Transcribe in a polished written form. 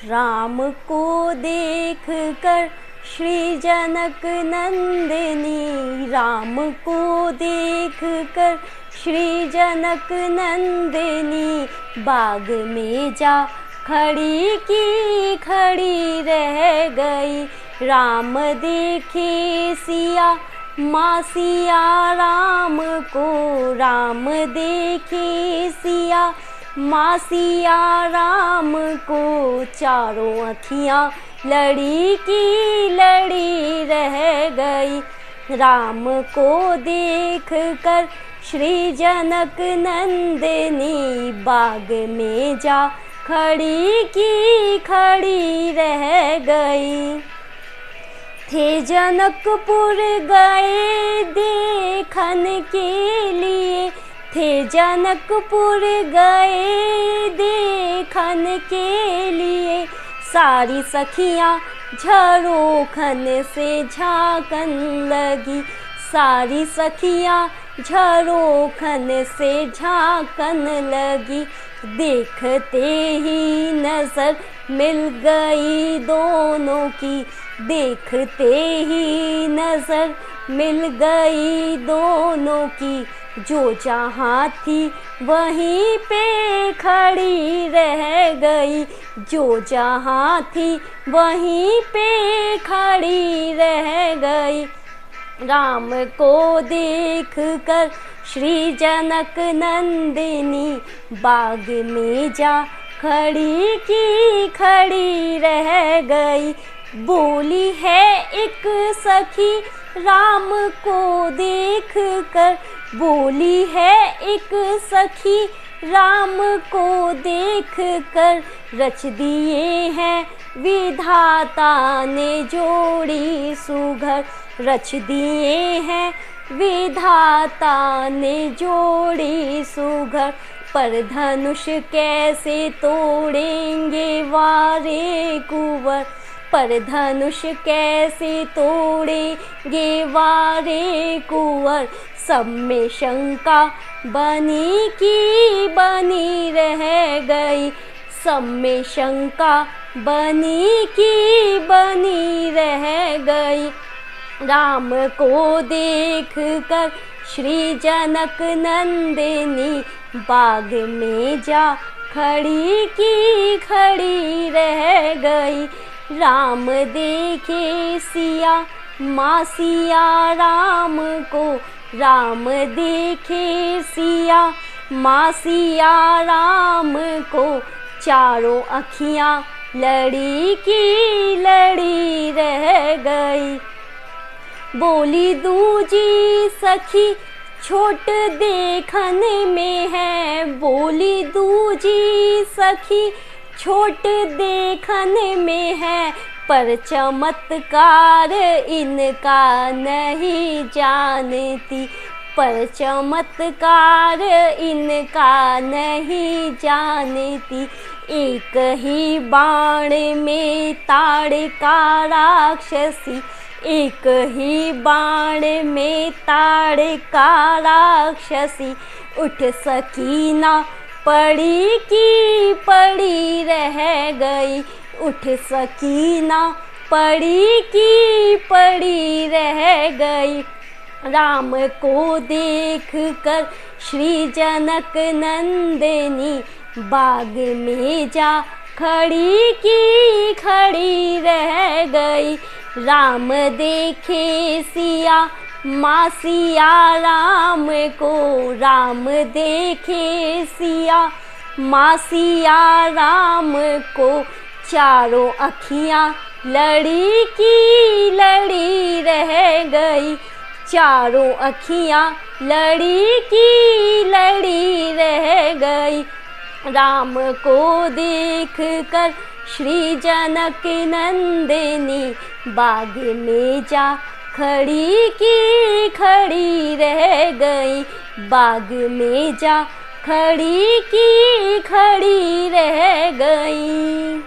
राम को देख कर श्री जनक नंदिनी, राम को देख कर श्री जनक नंदिनी, बाग में जा खड़ी की खड़ी रह गई। राम देखे सिया माँ सिया राम को, राम देखे सिया माँ सिया राम को, चारों अखियाँ लड़ी की लड़ी रह गई। राम को देख कर श्री जनक नंदिनी, बाग में जा खड़ी की खड़ी रह गई। थे जनकपुर गए देखन के लिए, थे जनकपुर गए देखन के लिए, सारी सखियाँ झरोखन से झांकन लगी, सारी सखियाँ झरोखन से झांकन लगी। देखते ही नजर मिल गई दोनों की, देखते ही नजर मिल गई दोनों की, जो जहाँ थी वहीं पे खड़ी रह गई, जो जहाँ थी वहीं पे खड़ी रह गई। राम को देख कर श्री जनक नंदिनी, बाग में जा खड़ी की खड़ी रह गई। बोली है एक सखी राम को देख कर, बोली है एक सखी राम को देख कर, रच दिए हैं विधाता ने जोड़ी सुघर, रच दिए हैं विधाता ने जोड़ी सुघर। पर धनुष कैसे तोड़ेंगे वारे कुंवर, पर धनुष कैसे तोड़ेंगे वारे कुंवर, सब में शंका बनी की बनी रह गई, सब में शंका बनी की बनी रह गई। राम को देख कर श्री जनक नंदिनी, बाग में जा खड़ी की खड़ी रह गई। राम देखे सिया माँ सिया राम को, राम देखे सिया माँ सिया राम को, चारों अखियाँ लड़ी की लड़ी रह गई। बोली दूजी सखी छोट देखन में है, बोली दूजी सखी छोट देखन में है, पर चमत्कार इनका नहीं जानती, पर चमत्कार इनका नहीं जानती। एक ही बाण में ताड़का राक्षसी, एक ही बाण में ताड़का राक्षसी, उठ सकी ना पड़ी की पड़ी रह गई, उठ सकी ना पड़ी की पड़ी रह गई। राम को देख कर श्री जनक नंदिनी, बाग में जा खड़ी की खड़ी रह गई। राम देखे सिया माँ सिया राम को, राम देखे सिया माँ सिया राम को, चारों अखियाँ लड़ी की लड़ी रह गई, चारों अखियाँ लड़ी की लड़ी रह गई। राम को देख कर श्री जनक नंदिनी, बाग में जा खड़ी की खड़ी रह गई, बाग में जा खड़ी की खड़ी रह गई।